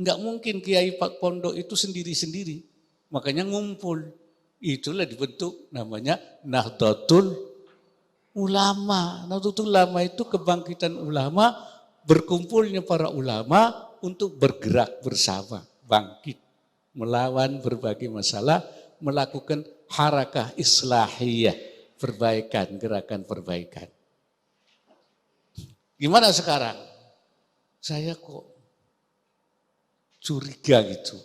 Enggak mungkin kiai pondok itu sendiri-sendiri. Makanya ngumpul. Itulah dibentuk namanya Nahdlatul Ulama. Nahdlatul Ulama itu kebangkitan ulama, berkumpulnya para ulama untuk bergerak bersama, bangkit, melawan berbagai masalah, melakukan harakah islahiyah, perbaikan, gerakan perbaikan. Gimana sekarang? Saya kok curiga gitu.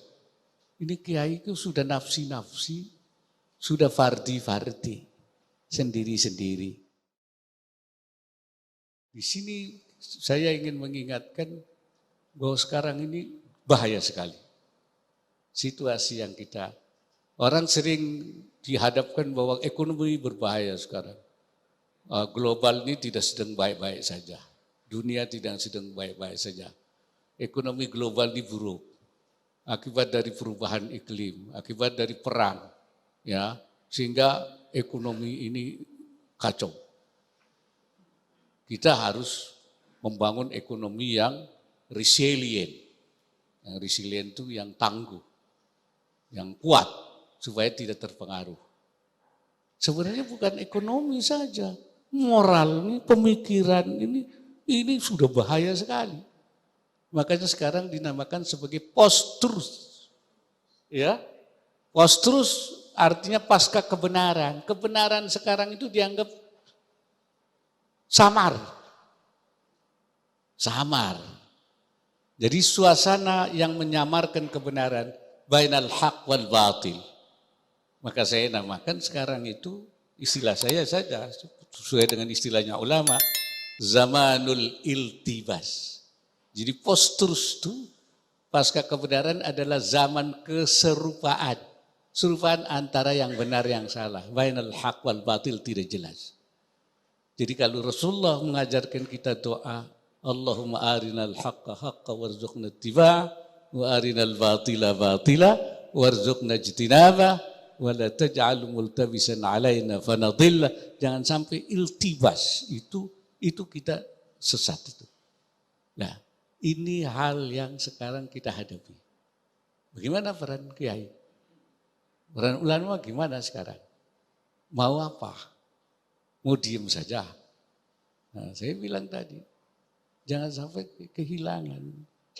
Ini kiai itu sudah nafsi-nafsi, sudah fardi-fardi, sendiri-sendiri. Di sini saya ingin mengingatkan bahwa sekarang ini bahaya sekali. Situasi yang orang sering dihadapkan bahwa ekonomi berbahaya sekarang. Global ini tidak sedang baik-baik saja. Dunia tidak sedang baik-baik saja. Ekonomi global ini buruk. Akibat dari perubahan iklim, akibat dari perang, ya, sehingga ekonomi ini kacau. Kita harus membangun ekonomi yang resilient. Yang resilient itu yang tangguh, yang kuat, supaya tidak terpengaruh. Sebenarnya bukan ekonomi saja, moral ini, pemikiran ini sudah bahaya sekali. Makanya sekarang dinamakan sebagai post-truth. Ya, post-truth artinya pasca kebenaran. Kebenaran sekarang itu dianggap samar. Samar. Jadi suasana yang menyamarkan kebenaran bainal haq wal batil. Maka saya namakan sekarang itu, istilah saya saja sesuai dengan istilahnya ulama, zamanul iltibas. Jadi post-truth itu pasca kebenaran adalah zaman keserupaan. Serupaan antara yang benar yang salah. Bainal haq wal batil tidak jelas. Jadi kalau Rasulullah mengajarkan kita doa, Allahumma arinal haqqa haqqa warzuqna ittiba' wa arinal batila batila warzuqna ijtinaba wa la taj'al multabisan alaina fanadilla. Jangan sampai iltibas itu kita sesat itu. Nah, ini hal yang sekarang kita hadapi. Bagaimana peran kiai? Peran ulama gimana sekarang? Mau apa? Mau diem saja? Nah, saya bilang tadi, jangan sampai kehilangan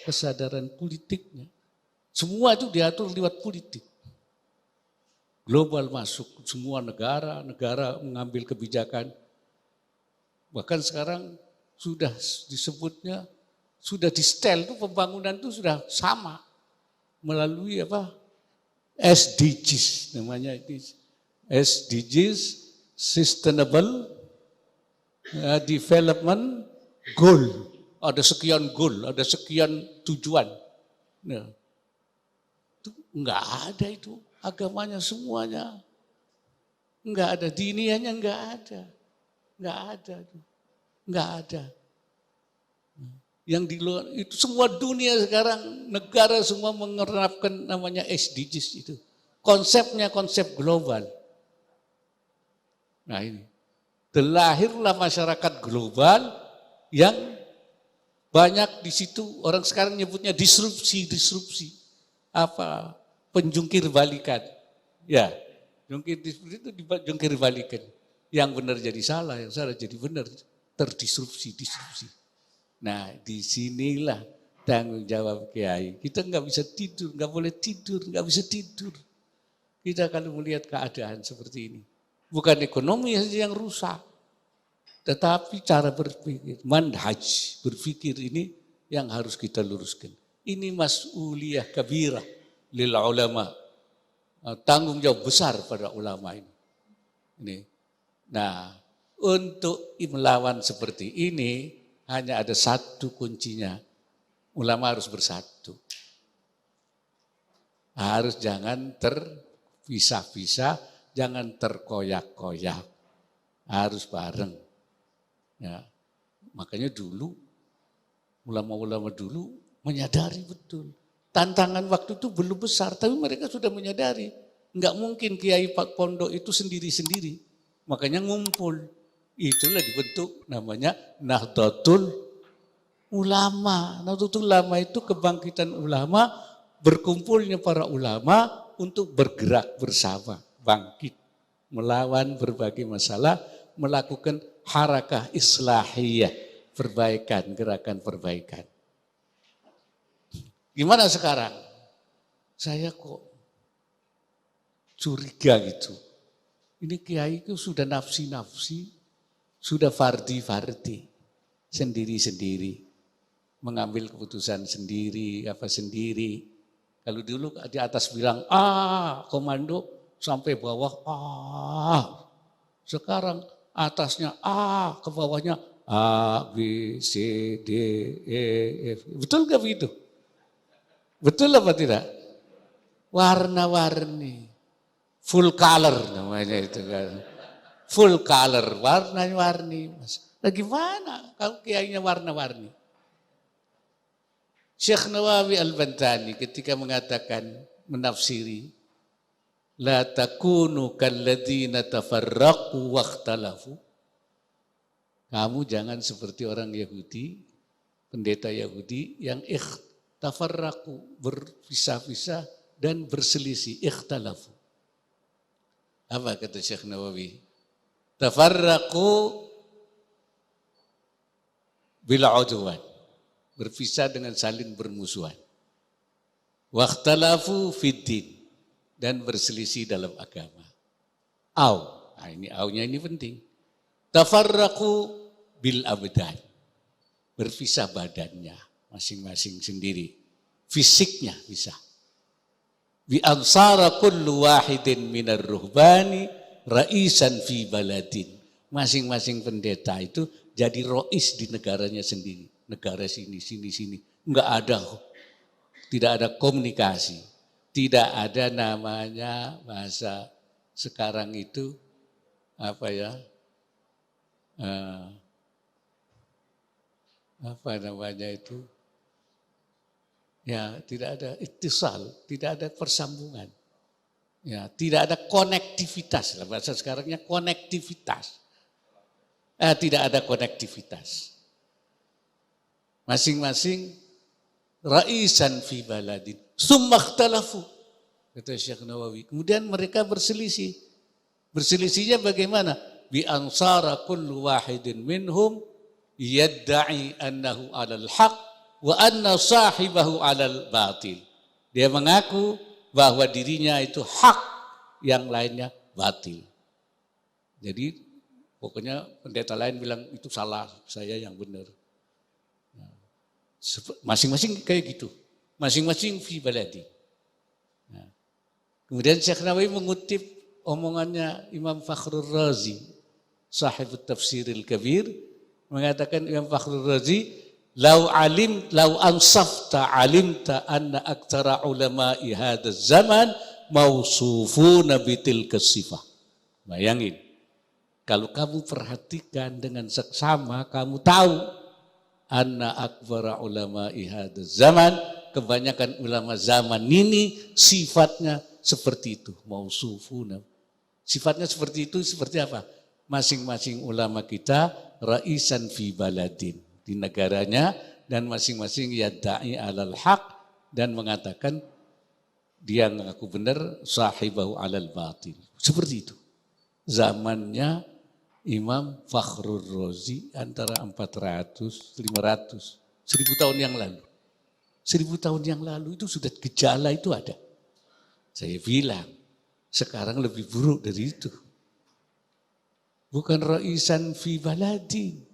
kesadaran politiknya. Semua itu diatur lewat politik. Global masuk, semua negara mengambil kebijakan. Bahkan sekarang sudah disebutnya, sudah di setel itu pembangunan itu sudah sama melalui SDGs namanya itu. SDGs Sustainable Development Goal. Ada sekian goal, ada sekian tujuan. Nah, itu enggak ada itu agamanya semuanya. Enggak ada dinianya, enggak ada. Enggak ada. Yang di luar itu semua dunia sekarang, negara semua menerapkan namanya SDGs itu. Konsepnya konsep global. Nah ini, terlahirlah masyarakat global yang banyak di situ, orang sekarang nyebutnya disrupsi. Penjungkir balikan. Ya, itu dijungkir balikan. Yang benar jadi salah, yang salah jadi benar, terdisrupsi. Nah, disinilah tanggung jawab kiai. Kita nggak bisa tidur, nggak boleh tidur, nggak bisa tidur. Kita kalau melihat keadaan seperti ini, bukan ekonomi saja yang rusak, tetapi cara berpikir, manhaj berpikir ini yang harus kita luruskan. Ini mas'uliyah kabirah lil ulama, tanggung jawab besar pada ulama ini. Nah, untuk melawan seperti ini, hanya ada satu kuncinya, ulama harus bersatu. Harus jangan terpisah-pisah, jangan terkoyak-koyak, harus bareng. Ya, makanya dulu, ulama-ulama dulu menyadari betul. Tantangan waktu itu belum besar, tapi mereka sudah menyadari. Enggak mungkin kiai pondok itu sendiri-sendiri, makanya ngumpul. Itulah dibentuk namanya Nahdlatul Ulama. Nahdlatul Ulama itu kebangkitan ulama, berkumpulnya para ulama untuk bergerak bersama, bangkit, melawan berbagai masalah, melakukan harakah islahiyah, perbaikan, gerakan perbaikan. Gimana sekarang? Saya kok curiga gitu. Ini kiai itu sudah nafsi-nafsi, sudah fardi-fardi, sendiri-sendiri. Mengambil keputusan sendiri, apa sendiri. Kalau dulu di atas bilang, komando, sampai bawah, Sekarang atasnya ke bawahnya A, B, C, D, E, F. Betul gak begitu? Betul apa tidak? Warna-warni. Full color namanya itu kan. Full color, warna-warni. Nah gimana kalau kiainya warna-warni? Syekh Nawawi Al-Bantani ketika mengatakan, menafsiri, la takunu kalladzina tafarraqu wakhtalafu. Kamu jangan seperti orang Yahudi, pendeta Yahudi yang tafarraqu, berpisah-pisah dan berselisih, ikhtalafu. Apa kata Syekh Nawawi? Tafarraqu bil udwan, berpisah dengan saling bermusuhan. Wakhtalafu fiddin, dan berselisih dalam agama. Ini aunya ini penting. Tafarraqu bil abdan, berpisah badannya masing-masing sendiri, fisiknya bisa. Bi ansara kullu wahidin minar ruhbani raisan fi baladin. Masing-masing pendeta itu jadi rois di negaranya sendiri. Negara sini. Enggak ada, tidak ada komunikasi. Tidak ada namanya bahasa sekarang itu ya tidak ada ittisal, tidak ada persambungan. Ya, tidak ada konektivitas, bahasa sekarangnya konektivitas. Tidak ada konektivitas. Masing-masing raisan fi baladin. Summa ikhtalafu, kata Syekh Nawawi. Kemudian mereka berselisih. Berselisihnya bagaimana? Bi ansara kullu wahidin minhum yadda'i annahu 'alal haq wa anna sahibahu 'alal batil. Dia mengaku bahwa dirinya itu hak, yang lainnya batil. Jadi pokoknya pendeta lain bilang itu salah, saya yang benar. Masing-masing kayak gitu. Masing-masing fi baladi. Kemudian Syekh Nawawi mengutip omongannya Imam Fakhrur Razi, sahibut tafsiril kabir, mengatakan Imam Fakhrur Razi, lau ansafta alimta anna aktsara ulama'i hadzal zaman mausufuna bitilka sifah. Bayangin, kalau kamu perhatikan dengan seksama, kamu tahu anna akbara ulama'i hadzal zaman, kebanyakan ulama zaman ini sifatnya seperti itu, mausufuna. Sifatnya seperti itu, seperti apa? Masing-masing ulama kita raisan fi baladin, di negaranya, dan masing-masing yadda'i alal haq, dan mengatakan dia mengaku benar, sahibahu alal batil. Seperti itu. Zamannya Imam Fakhrur Razi antara 400, 500, 1000 tahun yang lalu. 1000 tahun yang lalu itu sudah gejala itu ada. Saya bilang, sekarang lebih buruk dari itu. Bukan raisan fi baladin,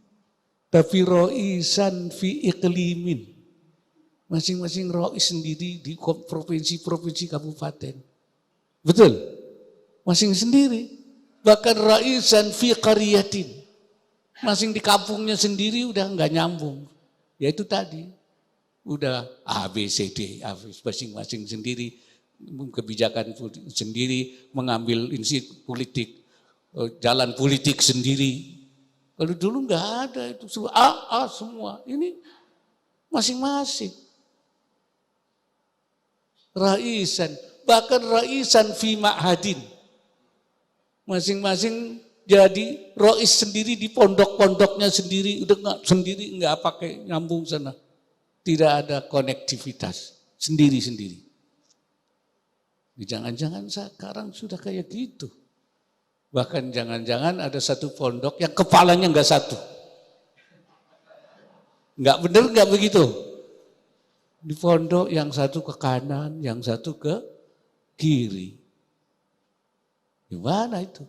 tapi raisan fi iklimin. Masing-masing rais sendiri di provinsi-provinsi kabupaten. Betul? Masing sendiri. Bahkan raisan fi qaryatin. Masing di kampungnya sendiri udah enggak nyambung. Ya itu tadi. Udah A, B, C, D. Masing-masing sendiri. Kebijakan sendiri. Mengambil inisiatif politik. Jalan politik sendiri. Kalau dulu enggak ada itu. Semua. Ini masing-masing. Raisan. Bahkan raisan fi ma'hadin. Masing-masing jadi rois sendiri di pondok-pondoknya sendiri, udah nggak pakai nyambung sana. Tidak ada konektivitas, sendiri-sendiri. Jangan-jangan sekarang sudah kayak gitu. Bahkan jangan-jangan ada satu pondok yang kepalanya nggak satu. Nggak benar nggak begitu? Di pondok yang satu ke kanan, yang satu ke kiri. Gimana itu?